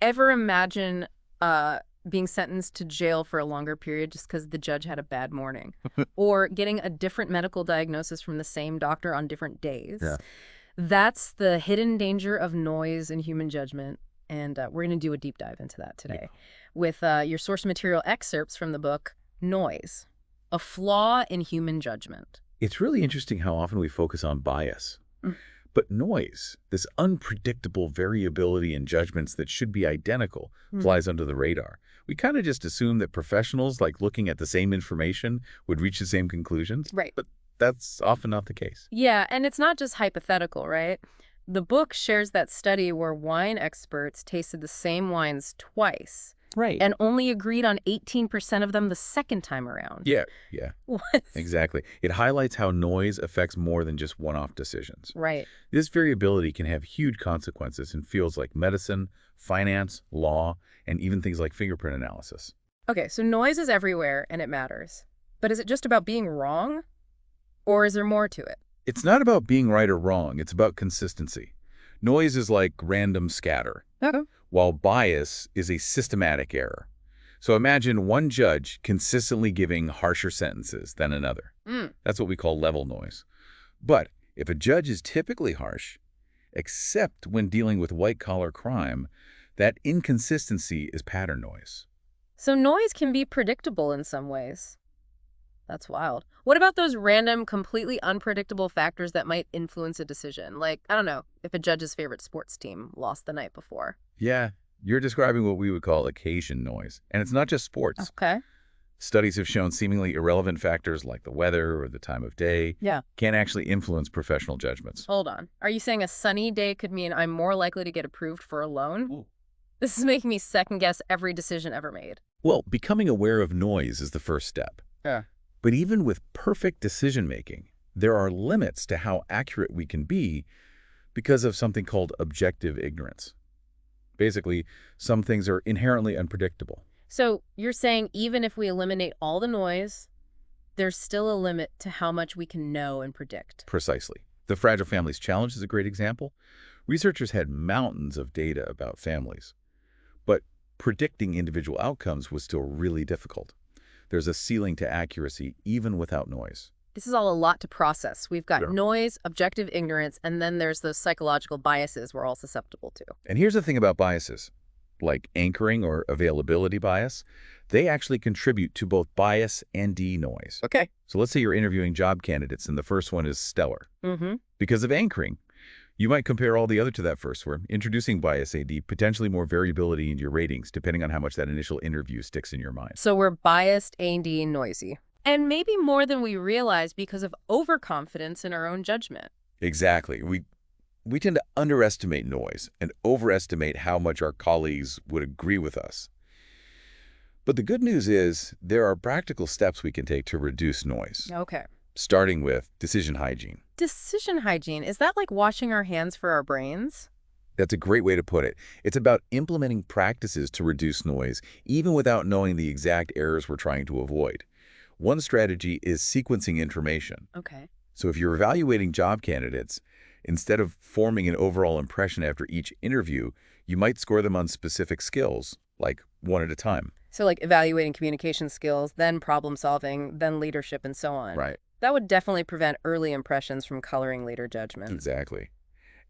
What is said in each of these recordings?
Ever imagine being sentenced to jail for a longer period just because the judge had a bad morning? Or getting a different medical diagnosis from the same doctor on different days? Yeah. That's the hidden danger of noise in human judgment. And we're going to do a deep dive into that Yeah. today with your source material excerpts from the book Noise, A Flaw in Human Judgment. It's really interesting how often we focus on bias. But noise, this unpredictable variability in judgments that should be identical, flies under the radar. We kind of just assume that professionals, like looking at the same information, would reach the same conclusions. Right. But that's often not the case. Yeah, and it's not just hypothetical, right? The book shares that study where wine experts tasted the same wines twice Right. and only agreed on 18% of them the second time around. Yeah, What? exactly. It highlights how noise affects more than just one-off decisions. Right. This variability can have huge consequences in fields like medicine, finance, law, and even things like fingerprint analysis. Okay, so noise is everywhere and it matters. But is it just about being wrong? Or is there more to it? It's not about being right or wrong, it's about consistency. Noise is like random scatter, Okay. while bias is a systematic error. So imagine one judge consistently giving harsher sentences than another. That's what we call level noise. But if a judge is typically harsh, except when dealing with white-collar crime, that inconsistency is pattern noise. So noise can be predictable in some ways. That's wild. What about those random, completely unpredictable factors that might influence a decision? Like, I don't know, if a judge's favorite sports team lost the night before. Yeah, you're describing what we would call occasion noise. And it's not just sports. Okay. Studies have shown seemingly irrelevant factors like the weather or the time of day Yeah. can actually influence professional judgments. Hold on. Are you saying a sunny day could mean I'm more likely to get approved for a loan? Ooh. This is making me second guess every decision ever made. Well, becoming aware of noise is the first step. Yeah. But even with perfect decision-making, there are limits to how accurate we can be because of something called objective ignorance. Basically, some things are inherently unpredictable. So you're saying even if we eliminate all the noise, there's still a limit to how much we can know and predict. Precisely. The Fragile Families Challenge is a great example. Researchers had mountains of data about families, but predicting individual outcomes was still really difficult. There's a ceiling to accuracy even without noise. This is all a lot to process. We've got Yeah. noise, objective ignorance, and then there's those psychological biases we're all susceptible to. And here's the thing about biases, like anchoring or availability bias, they actually contribute to both bias and denoise. Okay. So let's say you're interviewing job candidates and the first one is stellar. Because of anchoring, you might compare all the other to that first one, introducing bias AD, potentially more variability in your ratings, depending on how much that initial interview sticks in your mind. So we're biased, A&D, and noisy. And maybe more than we realize because of overconfidence in our own judgment. Exactly. We tend to underestimate noise and overestimate how much our colleagues would agree with us. But the good news is there are practical steps we can take to reduce noise, Okay. starting with decision hygiene. Decision hygiene, is that like washing our hands for our brains? That's a great way to put it. It's about implementing practices to reduce noise, even without knowing the exact errors we're trying to avoid. One strategy is sequencing information. Okay. So if you're evaluating job candidates, instead of forming an overall impression after each interview, you might score them on specific skills, like one at a time. So like evaluating communication skills, then problem solving, then leadership, and so on. Right. That would definitely prevent early impressions from coloring later judgment. Exactly.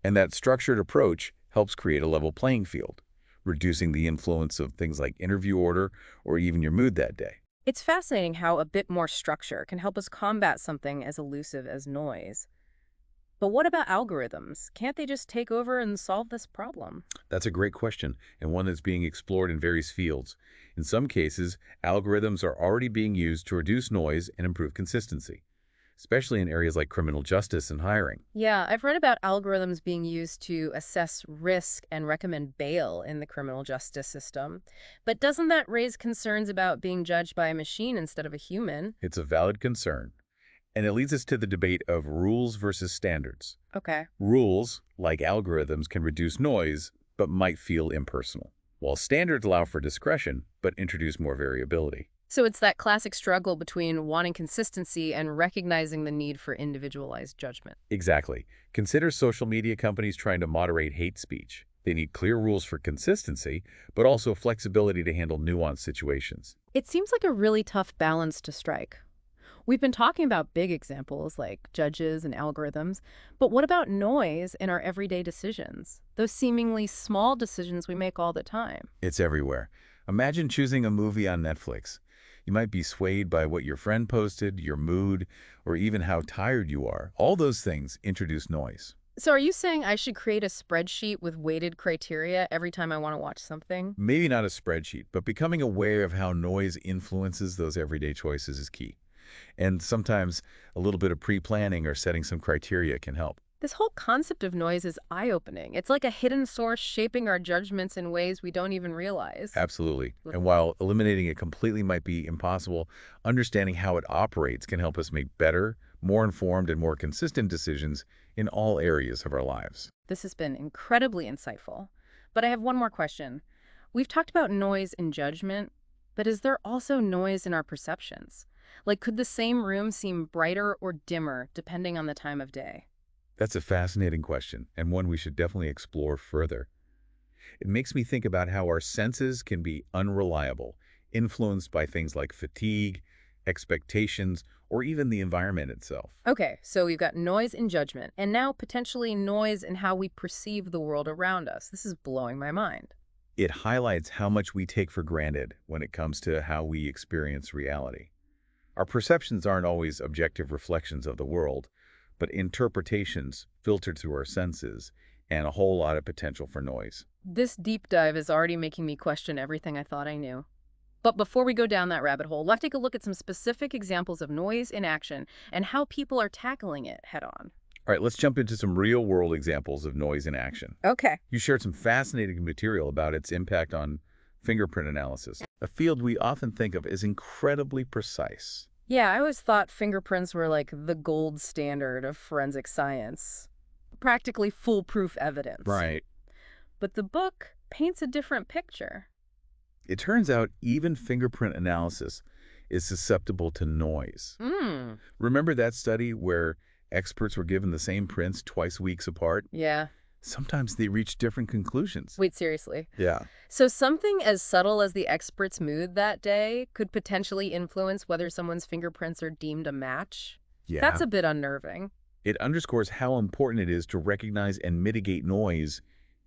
And that structured approach helps create a level playing field, reducing the influence of things like interview order or even your mood that day. It's fascinating how a bit more structure can help us combat something as elusive as noise. But what about algorithms? Can't they just take over and solve this problem? That's a great question, and one that's being explored in various fields. In some cases, algorithms are already being used to reduce noise and improve consistency, especially in areas like criminal justice and hiring. Yeah, I've read about algorithms being used to assess risk and recommend bail in the criminal justice system. But doesn't that raise concerns about being judged by a machine instead of a human? It's a valid concern, and it leads us to the debate of rules versus standards. Okay. Rules, like algorithms, can reduce noise, but might feel impersonal, while standards allow for discretion, but introduce more variability. So it's that classic struggle between wanting consistency and recognizing the need for individualized judgment. Exactly. Consider social media companies trying to moderate hate speech. They need clear rules for consistency, but also flexibility to handle nuanced situations. It seems like a really tough balance to strike. We've been talking about big examples like judges and algorithms, but what about noise in our everyday decisions? Those seemingly small decisions we make all the time. It's everywhere. Imagine choosing a movie on Netflix. You might be swayed by what your friend posted, your mood, or even how tired you are. All those things introduce noise. So are you saying I should create a spreadsheet with weighted criteria every time I want to watch something? Maybe not a spreadsheet, but becoming aware of how noise influences those everyday choices is key. And sometimes a little bit of pre-planning or setting some criteria can help. This whole concept of noise is eye-opening. It's like a hidden source shaping our judgments in ways we don't even realize. Absolutely. And while eliminating it completely might be impossible, understanding how it operates can help us make better, more informed, and more consistent decisions in all areas of our lives. This has been incredibly insightful. But I have one more question. We've talked about noise in judgment, but is there also noise in our perceptions? Like, could the same room seem brighter or dimmer depending on the time of day? That's a fascinating question, and one we should definitely explore further. It makes me think about how our senses can be unreliable, influenced by things like fatigue, expectations, or even the environment itself. Okay, so we've got noise in judgment, and now potentially noise in how we perceive the world around us. This is blowing my mind. It highlights how much we take for granted when it comes to how we experience reality. Our perceptions aren't always objective reflections of the world, but interpretations filtered through our senses and a whole lot of potential for noise. This deep dive is already making me question everything I thought I knew. But before we go down that rabbit hole, let's take a look at some specific examples of noise in action and how people are tackling it head on. All right, let's jump into some real-world examples of noise in action. Okay. You shared some fascinating material about its impact on fingerprint analysis, a field we often think of as incredibly precise. Yeah, I always thought fingerprints were like the gold standard of forensic science. Practically foolproof evidence. Right. But the book paints a different picture. It turns out even fingerprint analysis is susceptible to noise. Remember that study where experts were given the same prints twice weeks apart? Yeah. Sometimes they reach different conclusions. Wait, seriously? Yeah. So something as subtle as the expert's mood that day could potentially influence whether someone's fingerprints are deemed a match? Yeah. That's a bit unnerving. It underscores how important it is to recognize and mitigate noise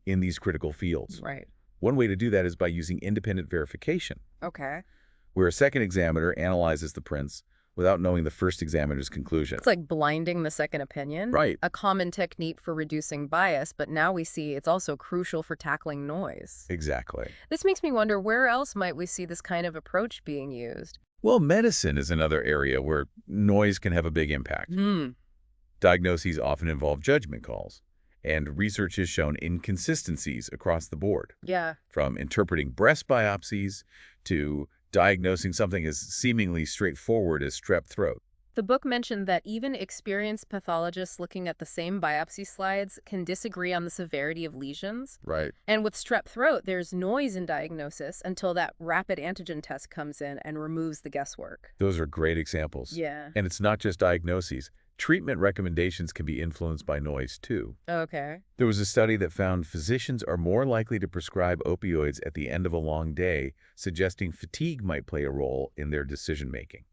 in these critical fields. Right. One way to do that is by using independent verification, Okay. where a second examiner analyzes the prints without knowing the first examiner's conclusion. It's like blinding the second opinion. Right. A common technique for reducing bias, but now we see it's also crucial for tackling noise. Exactly. This makes me wonder, where else might we see this kind of approach being used? Well, medicine is another area where noise can have a big impact. Diagnoses often involve judgment calls, and research has shown inconsistencies across the board, Yeah. from interpreting breast biopsies to diagnosing something as seemingly straightforward as strep throat. The book mentioned that even experienced pathologists looking at the same biopsy slides can disagree on the severity of lesions. Right. And with strep throat, there's noise in diagnosis until that rapid antigen test comes in and removes the guesswork. Those are great examples. Yeah. And it's not just diagnoses. Treatment recommendations can be influenced by noise, too. Okay. There was a study that found physicians are more likely to prescribe opioids at the end of a long day, suggesting fatigue might play a role in their decision-making.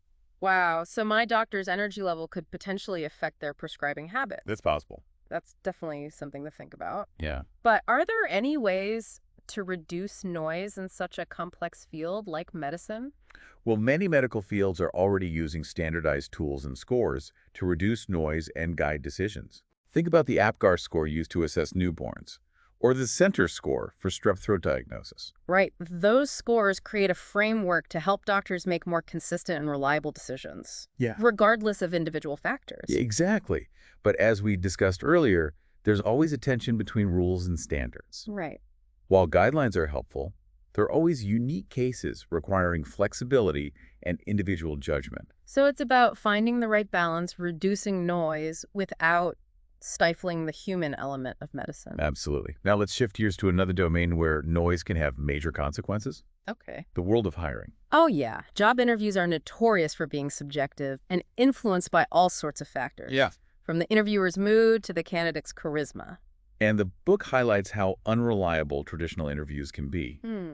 Wow. So my doctor's energy level could potentially affect their prescribing habits. That's possible. That's definitely something to think about. Yeah. But are there any ways to reduce noise in such a complex field like medicine? Well, many medical fields are already using standardized tools and scores to reduce noise and guide decisions. Think about the APGAR score used to assess newborns, or the Center score for strep throat diagnosis. Right. Those scores create a framework to help doctors make more consistent and reliable decisions. Yeah. Regardless of individual factors. Exactly. But as we discussed earlier, there's always a tension between rules and standards. Right. While guidelines are helpful, there are always unique cases requiring flexibility and individual judgment. So it's about finding the right balance, reducing noise without stifling the human element of medicine. Absolutely. Now let's shift gears to another domain where noise can have major consequences. Okay. The world of hiring. Oh, yeah. Job interviews are notorious for being subjective and influenced by all sorts of factors. Yeah. From the interviewer's mood to the candidate's charisma. And the book highlights how unreliable traditional interviews can be. Hmm.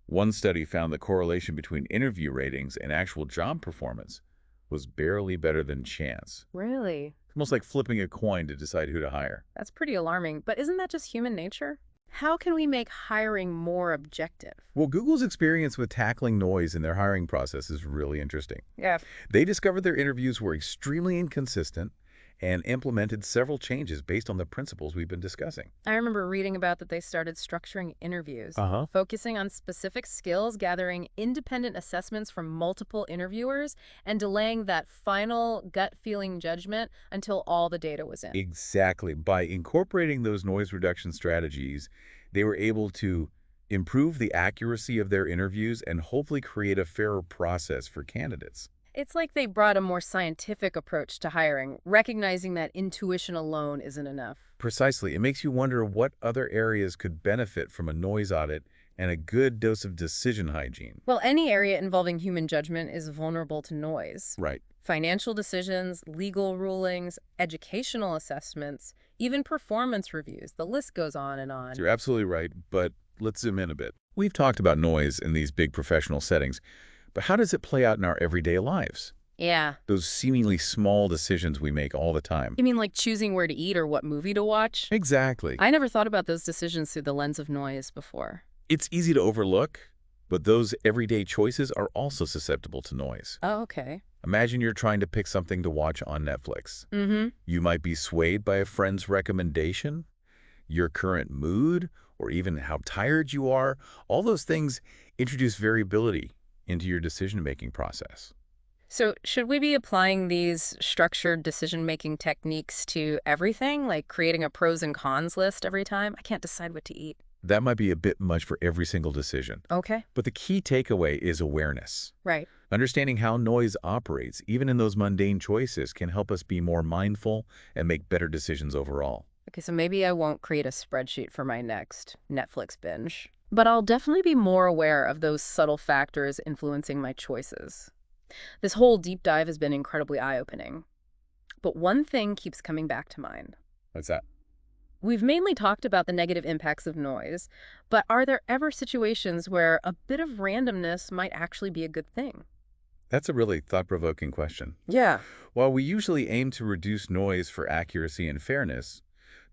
One study found the correlation between interview ratings and actual job performance was barely better than chance. Really? Almost like flipping a coin to decide who to hire. That's pretty alarming. But isn't that just human nature? How can we make hiring more objective? Well, Google's experience with tackling noise in their hiring process is really interesting. Yeah. They discovered their interviews were extremely inconsistent and implemented several changes based on the principles we've been discussing. I remember reading about that they started structuring interviews, Uh-huh. focusing on specific skills, gathering independent assessments from multiple interviewers, and delaying that final gut feeling judgment until all the data was in. Exactly. By incorporating those noise reduction strategies, they were able to improve the accuracy of their interviews and hopefully create a fairer process for candidates. It's like they brought a more scientific approach to hiring, recognizing that intuition alone isn't enough. Precisely. It makes you wonder what other areas could benefit from a noise audit and a good dose of decision hygiene. Well, any area involving human judgment is vulnerable to noise. Right. Financial decisions, legal rulings, educational assessments, even performance reviews. The list goes on and on. You're absolutely right, but let's zoom in a bit. We've talked about noise in these big professional settings, but how does it play out in our everyday lives? Yeah. Those seemingly small decisions we make all the time. You mean like choosing where to eat or what movie to watch? Exactly. I never thought about those decisions through the lens of noise before. It's easy to overlook, but those everyday choices are also susceptible to noise. Oh, okay. Imagine you're trying to pick something to watch on Netflix. Mm-hmm. You might be swayed by a friend's recommendation, your current mood, or even how tired you are. All those things introduce variability into your decision-making process. So should we be applying these structured decision-making techniques to everything, like creating a pros and cons list every time? I can't decide what to eat. That might be a bit much for every single decision. Okay. But the key takeaway is awareness. Right. Understanding how noise operates, even in those mundane choices, can help us be more mindful and make better decisions overall. Okay, so maybe I won't create a spreadsheet for my next Netflix binge, but I'll definitely be more aware of those subtle factors influencing my choices. This whole deep dive has been incredibly eye-opening. But one thing keeps coming back to mind. What's that? We've mainly talked about the negative impacts of noise, but are there ever situations where a bit of randomness might actually be a good thing? That's a really thought-provoking question. Yeah. While we usually aim to reduce noise for accuracy and fairness,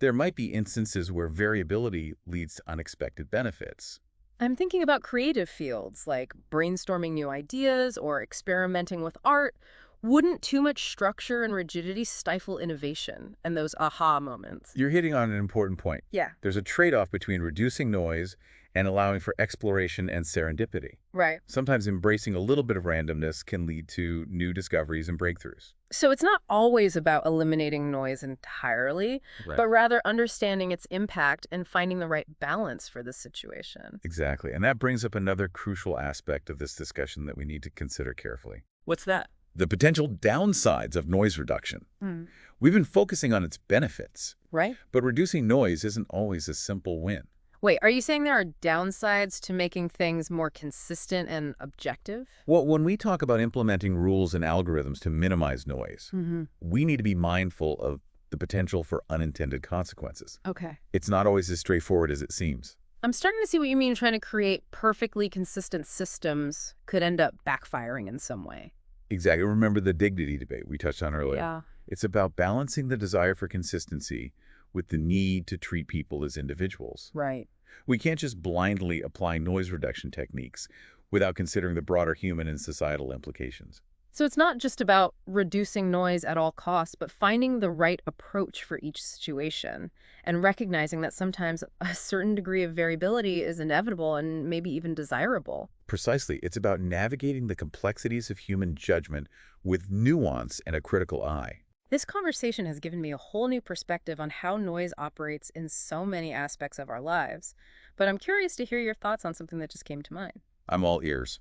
there might be instances where variability leads to unexpected benefits. I'm thinking about creative fields like brainstorming new ideas or experimenting with art. Wouldn't too much structure and rigidity stifle innovation and those aha moments? You're hitting on an important point. Yeah. There's a trade-off between reducing noise and allowing for exploration and serendipity. Right. Sometimes embracing a little bit of randomness can lead to new discoveries and breakthroughs. So it's not always about eliminating noise entirely, Right. but rather understanding its impact and finding the right balance for the situation. Exactly. And that brings up another crucial aspect of this discussion that we need to consider carefully. What's that? The potential downsides of noise reduction. Hmm. We've been focusing on its benefits, Right? but reducing noise isn't always a simple win. Wait, are you saying there are downsides to making things more consistent and objective? Well, when we talk about implementing rules and algorithms to minimize noise, we need to be mindful of the potential for unintended consequences. Okay. It's not always as straightforward as it seems. I'm starting to see what you mean. Trying to create perfectly consistent systems could end up backfiring in some way. Exactly. Remember the dignity debate we touched on earlier. Yeah. It's about balancing the desire for consistency with the need to treat people as individuals. Right. We can't just blindly apply noise reduction techniques without considering the broader human and societal implications. So it's not just about reducing noise at all costs, but finding the right approach for each situation and recognizing that sometimes a certain degree of variability is inevitable and maybe even desirable. Precisely. It's about navigating the complexities of human judgment with nuance and a critical eye. This conversation has given me a whole new perspective on how noise operates in so many aspects of our lives. But I'm curious to hear your thoughts on something that just came to mind. I'm all ears.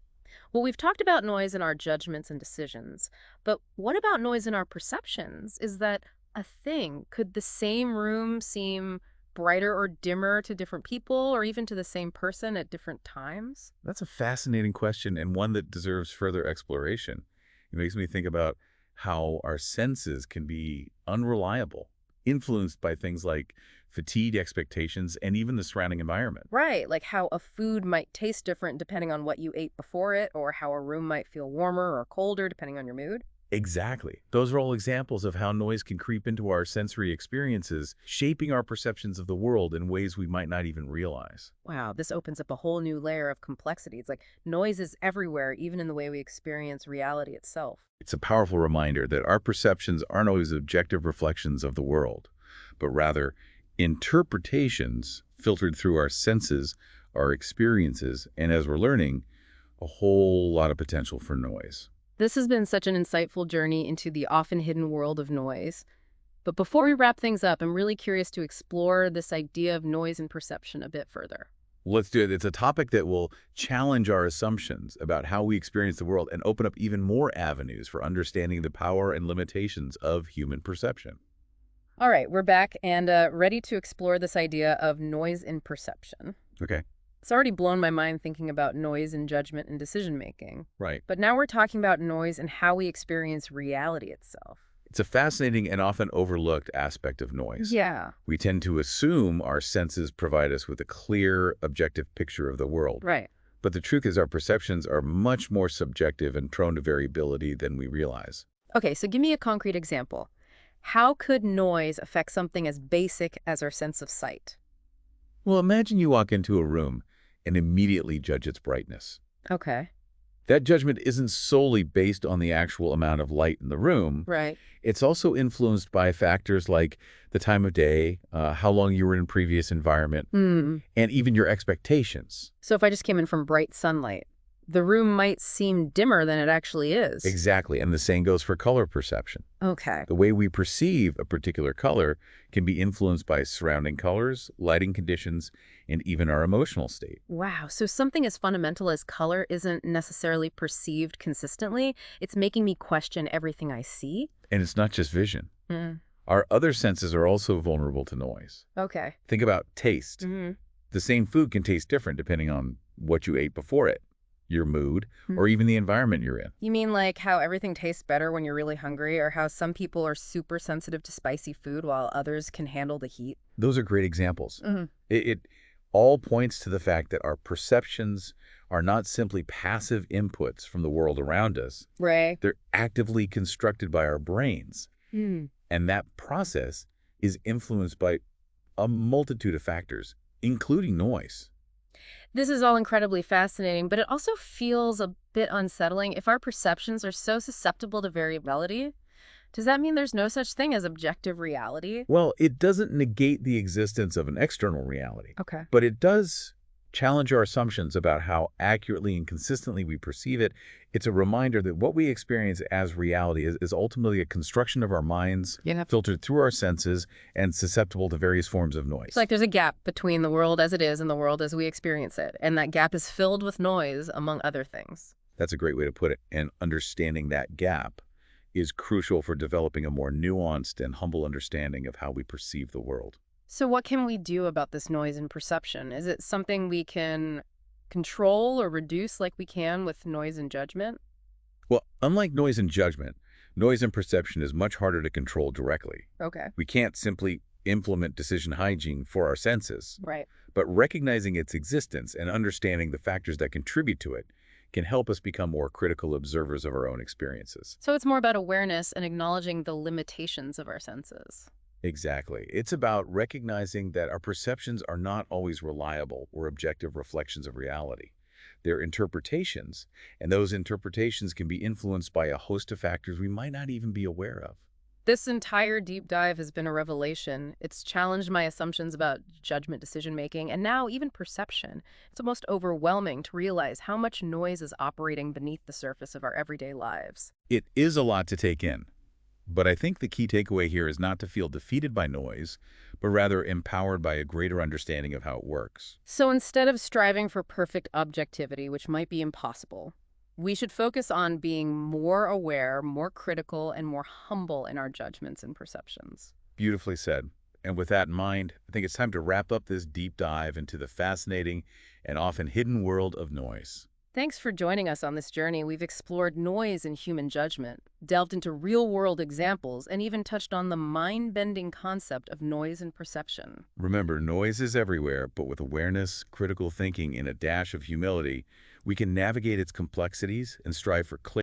Well, we've talked about noise in our judgments and decisions, but what about noise in our perceptions? Is that a thing? Could the same room seem brighter or dimmer to different people or even to the same person at different times? That's a fascinating question and one that deserves further exploration. It makes me think about how our senses can be unreliable, influenced by things like fatigue expectations, and even the surrounding environment. Right, like how a food might taste different depending on what you ate before it, or how a room might feel warmer or colder depending on your mood. Exactly. Those are all examples of how noise can creep into our sensory experiences, shaping our perceptions of the world in ways we might not even realize. Wow, this opens up a whole new layer of complexity. It's like noise is everywhere, even in the way we experience reality itself. It's a powerful reminder that our perceptions aren't always objective reflections of the world, but rather interpretations filtered through our senses, our experiences, and as we're learning, a whole lot of potential for noise. This has been such an insightful journey into the often hidden world of noise. But before we wrap things up, I'm really curious to explore this idea of noise and perception a bit further. Let's do it. It's a topic that will challenge our assumptions about how we experience the world and open up even more avenues for understanding the power and limitations of human perception. All right, we're back and ready to explore this idea of noise in perception. Okay. It's already blown my mind thinking about noise in judgment and decision making. Right. But now we're talking about noise and how we experience reality itself. It's a fascinating and often overlooked aspect of noise. Yeah, We tend to assume our senses provide us with a clear, objective picture of the world. right. But the truth is our perceptions are much more subjective and prone to variability than we realize. Okay, so give me a concrete example. How could noise affect something as basic as our sense of sight? Well, imagine you walk into a room and immediately judge its brightness. Okay, That judgment isn't solely based on the actual amount of light in the room. right. It's also influenced by factors like the time of day, how long you were in previous environment, Hmm. and even your expectations. So if I just came in from bright sunlight, the room might seem dimmer than it actually is. Exactly, and the same goes for color perception. Okay. The way we perceive a particular color can be influenced by surrounding colors, lighting conditions, and even our emotional state. Wow, so something as fundamental as color isn't necessarily perceived consistently. It's making me question everything I see. And it's not just vision. Hmm. Our other senses are also vulnerable to noise. Okay. Think about taste. Hmm. The same food can taste different depending on what you ate before it, your mood, Hmm. or even the environment you're in. You mean like how everything tastes better when you're really hungry, or how some people are super sensitive to spicy food while others can handle the heat? Those are great examples. Hmm. It all points to the fact that our perceptions are not simply passive inputs from the world around us. Right. They're actively constructed by our brains. Hmm. And that process is influenced by a multitude of factors, including noise. This is all incredibly fascinating, but it also feels a bit unsettling. If our perceptions are so susceptible to variability, does that mean there's no such thing as objective reality? Well, it doesn't negate the existence of an external reality, Okay. but it does challenge our assumptions about how accurately and consistently we perceive it. It's a reminder that what we experience as reality is ultimately a construction of our minds, Yeah. filtered through our senses, and susceptible to various forms of noise. It's like there's a gap between the world as it is and the world as we experience it, and that gap is filled with noise, among other things. That's a great way to put it. And understanding that gap is crucial for developing a more nuanced and humble understanding of how we perceive the world. So what can we do about this noise and perception? Is it something we can control or reduce like we can with noise and judgment? Well, unlike noise and judgment, noise and perception is much harder to control directly. Okay. We can't simply implement decision hygiene for our senses, Right. but recognizing its existence and understanding the factors that contribute to it can help us become more critical observers of our own experiences. So it's more about awareness and acknowledging the limitations of our senses. Exactly. It's about recognizing that our perceptions are not always reliable or objective reflections of reality. They're interpretations, and those interpretations can be influenced by a host of factors we might not even be aware of. This entire deep dive has been a revelation. It's challenged my assumptions about judgment, decision-making, and now even perception. It's almost overwhelming to realize how much noise is operating beneath the surface of our everyday lives. It is a lot to take in, but I think the key takeaway here is not to feel defeated by noise, but rather empowered by a greater understanding of how it works. So instead of striving for perfect objectivity, which might be impossible, we should focus on being more aware, more critical, and more humble in our judgments and perceptions. Beautifully said. And with that in mind, I think it's time to wrap up this deep dive into the fascinating and often hidden world of noise. Thanks for joining us on this journey. We've explored noise in human judgment, delved into real-world examples, and even touched on the mind-bending concept of noise and perception. Remember, noise is everywhere, but with awareness, critical thinking, and a dash of humility, we can navigate its complexities and strive for clarity.